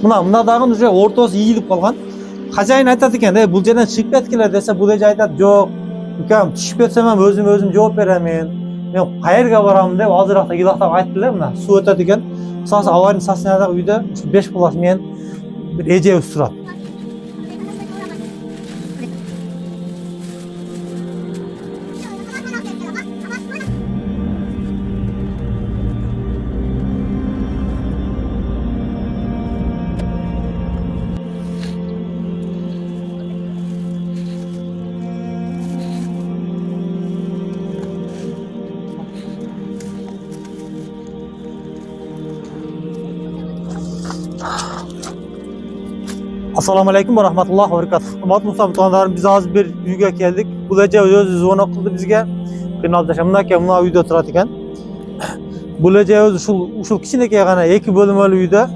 Мына дагы уже ортосу ийилип калган. Хожайын айтат экен, бул жерден чыгып кеткиле десе, бул эже айтат, жок, үкем түшүп кетсем ham өзүм жооп беремин. Мен кайерге барам деп азыраак ыйлактап айтты эле. Мына суу өтөт экен. Мисалы аварийный состояниедагы үйдө 5 баласы менен бир эжебиз турат. Assalamu alaikum wa rahmatullahi wa barakatuh. Hurmatly muhtaram tutanlarım, biz azı bir uyga keldik. Bul eje özü звонок kıldı bizge. Kıynalı yaşamındaki mına uyda turat eken. Bul eje özü uşul kiçinekey gana 2 bölümlü uyda.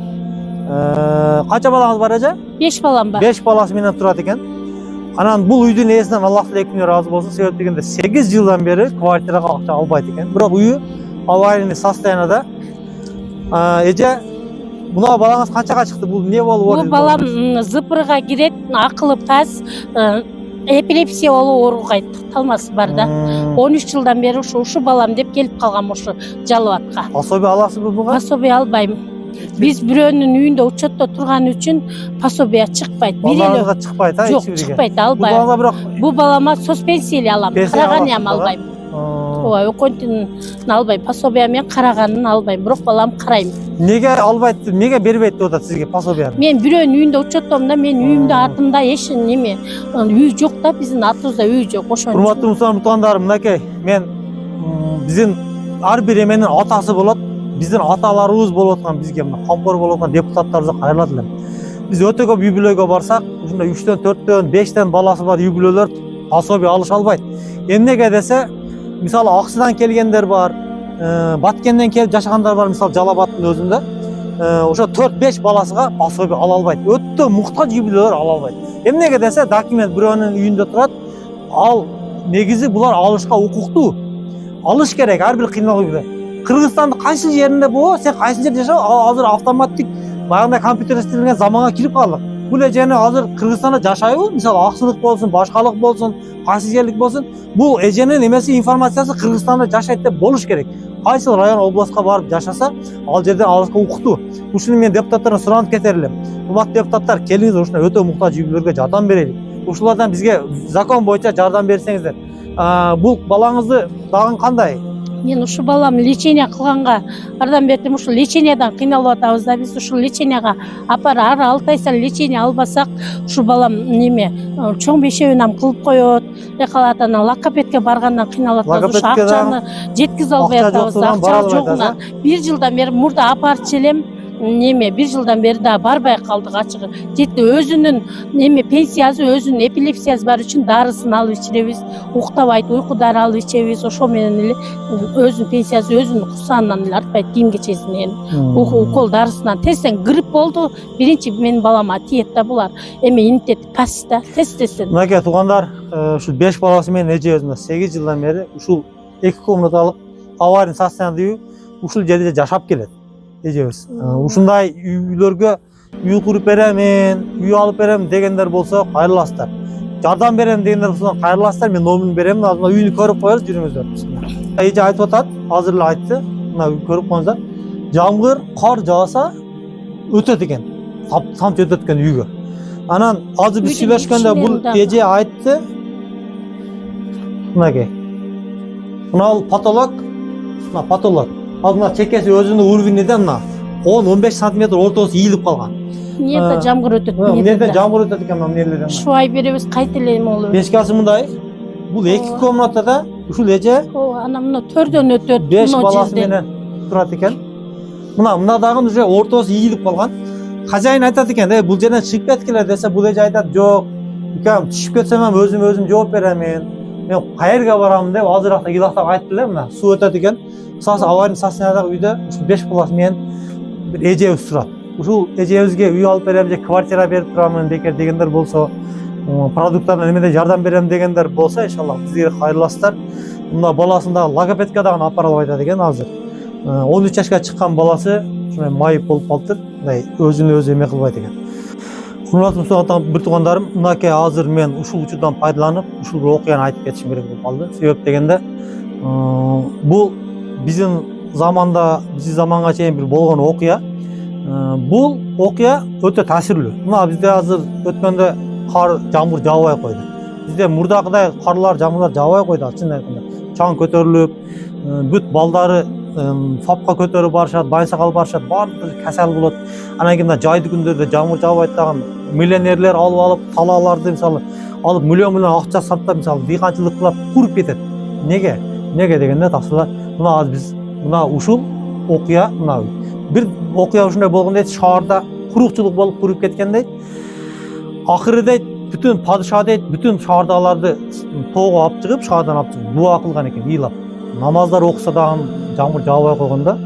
Kaça balanız var eje? 5 balam var. 5 balası menен turat eken. Anan bul uydun ээсинен Allah tilekine razı bolsun. Sebep degende 8 yıldan beri kvartiraga akça albayt eken. Biroq uyu аварийный состояниеда. Eje Buna balаңыз kançaga çıktı? Bu ne bolуп? Bu balam zıpırga giret, akıllı pas, epilepsiya olup oruğa talması var da. 13 yıldan beri uşu balam dep gelip kalgam uşu Жалыбатка. Пособие аласызбы буга? Пособие албайм. Biz biröөнүн үйүндө учетто турган үчүн пособие чыкпайт. Балаңызга чыкпайт, Жок, чыкпайт, албайм. Bu balama соцпенсия алам, караганын албайм. Ооба, өкөнтүн албайм, пособие менен караганын албайм, бирок балам карайм. Неге албайт, неге бербейт деп атат сизге пособие? Мен бирөөнүн үйүндө учеттом да, мен үйүмдө атымда эч неме үй жок да, биздин атыбызда үй жок, ошон. Урматтуу мусулман туугандарым, мынакей, мен биздин ар бир эменин атасы болот. Биздин аталарыбыз болуп аткан, бизге мына камкор болуп аткан депутаттарыбызга кайрылат элем. Биз өтө көп үй бүлөгө барсак, ушундай 3төн, 4төн, 5тен баласы бар үй бүлөлөр пособие алыша албайт. Эмнеге десе, мисалы Аксыдан келгендер бар, Баткенден келип жашагандар бар, мисалы Жалалбаттын өзүндө. Ошо 4-5 баласыга пособие ала албайт. Өтө муктаж үй бүлөлөр ала албайт. Эмнеге десе, документ бирөөнүн үйүндө турат. Ал негизи булар алышка укуктуу. Алыш керек ар бир кыйналуу үй бүлө. Кыргызстандын кайсы жеринде бо, сен кайсы жерде жашап, азыр автоматтик баягындай компьютердештирилген заманга кирип калдык. Бул эжени азыр Кыргызстанда жашайбы? Мисалы Аксылык болсун, башкалык болсун, кайсы жерлик болсун, бул эженин эмеси информациясы Кыргызстанда жашайт деп болуш керек. Кайсы район, областка барып жашаса, ал жерден алышка укуктуу. Ушуну мен депутаттардан суранып кетер элем. Урматтуу депутаттар, келиңиздер ушундай өтө муктаж үй бүлөлөргө жардам берели. Ушулардан бизге закон боюнча жардам берсеңиздер. Бул балаңызды дагы кандай? Мен ушу балам лечение кылганга ардан бертим, ушу лечениеден кыйналып атабыз да, биз ушу леченияга апар 6 ай сайын лечение албасак, ушу балам неме чоң бешебинам кылып коет. Калатанан лакапетке баргандан кыйналып атабыз. Ушу акчаны жеткизе албай атабыз. Акча жокунан 1 жылдан бери мурда апарчы элем. Неме 1 жылдан бери да барбай калдык ачыгы. Жетти өзүнүн неме пенсиясы, өзүнүн эпилепсиясы бар үчүн дарысын алып ичебиз, уктабайт, уйку дары алып ичебиз. Ошо менен эле өзүнүн пенсиясы өзүнүн курсагынан эле артпайт, кийим кечесинен, укол дарысынан. Тестен грипп болду, биринчи менин балама тиет да булар. Эми интет касста тесттесин. Мынакей туугандар, ушул 5 баласы менен эже өзүнө 8 жылдан бери ушул 2 комнаталык аварийный состояниедагы үй ушул жерде жашап келет. Эжебиз. Ушундай үйлөргө үй куруп беремин, үй алып берем дегендер болсо кайрыласыздар. Жардам берем дегендер болсо кайрыласыздар. Мен номерин берем, мына үйүнү көрүп коелу, жүрүңүздөр. Эже айтып атат, азыр эле айтты. Мына үй көрүп коюңуздар. Жамгыр, кар жааса өтөт экен. Самч өтөт экен үйгө. Анан азыр биз сүйлөшкөндө бул эже айтты. Мынакей. Мына патолог, мына патолог. Мына чекеси өзүнүн уровенинде мына 10-15 сантиметр ортосу ийилип калган. Эмнеде жамгыр өтөт? Эмнеде жамгыр өтөт экен мына нелерден? Шуай беребиз, кайтелем болот. Пешкасы мындай. Бул 2 комнатада ушул эже ана мына төрдөн өтөт. 5 баласы менен турат экен. Мына дагы уже ортосу ийилип калган. Хожайын айтат экен, бул жерден чыгып кеткиле десе, бул эже айтат, жок, үкем түшүп кетсем ham өзүм жооп беремин. Мен кайерге барам деп азыраак ыйлактап айтты эле. Мына суу өтөт экен. Мисалы аварийный состояниедагы үйдө 5 баласы менен бир эжебиз турат. Ушул эжебизге үй алып берем же квартира берип турамын дегендер болсо, продукттардан эмеде жардам берем дегендер болсо, иншалла бизге кайрыласыздар. Мына баласын дагы логопедке дагы апара албайт экен азыр. 13 жашка чыккан баласы ушундай майып болуп калыптыр. Мындай өзүнө өзү эме кылбайт экен. Урматтуу мустаматтан бир туугандарым, мынакей азыр мен ушул учурдан пайдаланып, ушул бир окуяны айтып кетишим керек болуп калды. Себеп дегенде, бул биздин заманга чейин бир болгон окуя. Бул окуя өтө таасирлүү. Мына бизде азыр өткөндө кар, жамгыр жаабай койду. Бизде мурдакыдай карлар, жамгырлар жаабай койду. Чын айтканда, чаң көтөрүлүп, бүт балдары фапка көтөрүп барышат, байсакал барышат, баардыгы касал болот. Анан кийин жайды күндөрдө жамгыр жаабайт дагы миллионерлер алып талааларды мисалы алып миллион акча сарптап мисалы дыйканчылык кылып куруп кетет. Неге? Неге дегенде таксыла мына аз биз мына ушул окуя мына бир окуя ушундай болгон дейт, шаарда курукчулук болуп куруп кеткен дейт. Акыры дейт, бүтүн падыша дейт, бүтүн шаардагыларды тоого алып чыгып, шаардан алып чыгып дуа кылган экен, ыйлап. Намаздар окуса дагы жамгыр жаабай койгондо,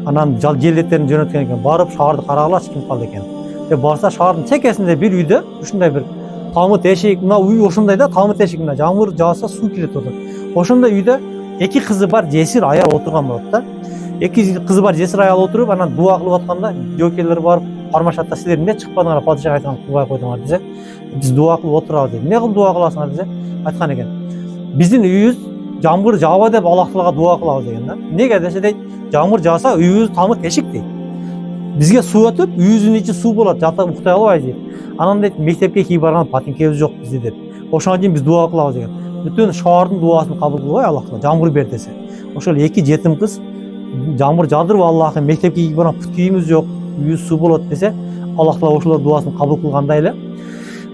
анан желдеттерин жөнөткөн экен, барып шаарды карагалачы ким калды экен. Деп барса шаардын чекесинде бир үйдө ушундай бир тамыр эшик, мына үй ошондой да, тамыр эшик мына жамгыр жааса суу кирип турат. Ошондой үйдө эки кызы бар жесир аял отурган болот да. Эки кызы бар жесир аял отуруп, анан дуа кылып атканда жоокерлер барып кармашат да, силер эмне чыкпадыңар, падышага айткан кылбай койдуңар десе, биз дуа кылып отурабыз дейт. Эмне кылып дуа кыласыңар десе, айткан экен. Биздин үйүбүз жамгыр жаабай деп Аллах Таалага дуа кылабыз деген да. Неге десе дейт, жамгыр жааса үйүбүз тамыр тешик дейт. Бизге суу өтүп, үйүбүздүн ичи суу болот, жатып уктай албайбыз дейт. Анан дейт, мектепке кийип барган патинкебиз жок бизде деп. Ошондон кийин биз дуа кылабыз деген. Бүтүн шаардын дуасын кабыл кылбай Аллах Таала жамгыр бер десе. Ошол эки жетим кыз жамгыр жаадырып Аллахым, мектепке кийип барган пут кийимибиз жок, үйүбүз суу болот десе, Аллах Таала ошолор дуасын кабыл кылгандай эле.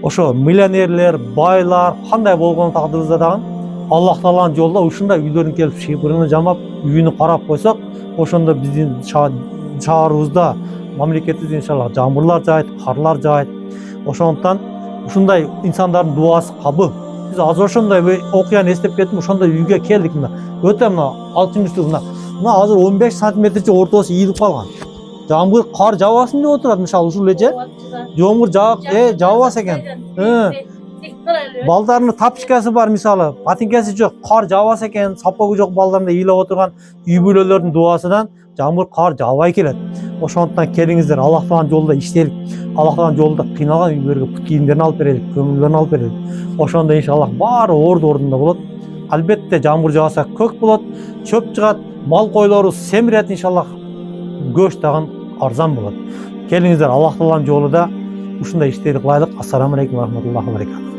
Ошо миллионерлер, байлар кандай болгон тагдырыбызда дагы Аллах Тааланын жолунда ушундай үйлөрүн келип шыйпырын жамап, үйүнү карап койсок, ошондо биздин шаарыбызда, мамлекетибизде иншаллах жамгырлар жаайт, карлар жаайт. Ошондуктан ушундай инсандардын дуасы кабыл. Биз азыр ошондой окуяны эстеп кеттим, ошондой үйгө келдик мына. Өтө мына алчыңыштуу мына азыр 15 сантиметрче ортосу ийилип калган. Жамгыр кар жаабасын деп отурат, мисалы ушул эже. Жомгур жаабас экен. Балдарынын тапчкасы бар мисалы, патинкеси жок, кар жаабас экен, сапогу жок балдарында ыйлап отурган үй бүлөлөрдүн дуасынан жамгыр кар жаабай келет. Ошондуктан келиңиздер, Аллах Тааланын жолунда иштелик. Аллах Тааланын жолунда кыйналган үйлөргө пут кийимдерин алып берелик, көңүлдөрүн алып берелик. Ошондо иншаллах баары ордунда болот. Албетте жамгыр жааса көк болот, чөп чыгат, мал койлору семирет иншаллах. Көч дагы арзан болот. Келиңиздер, Аллах Тааланын жолунда ушундай иштерди кылайлык. Ассаламу алейкум ва рахматуллахи ва баракатух.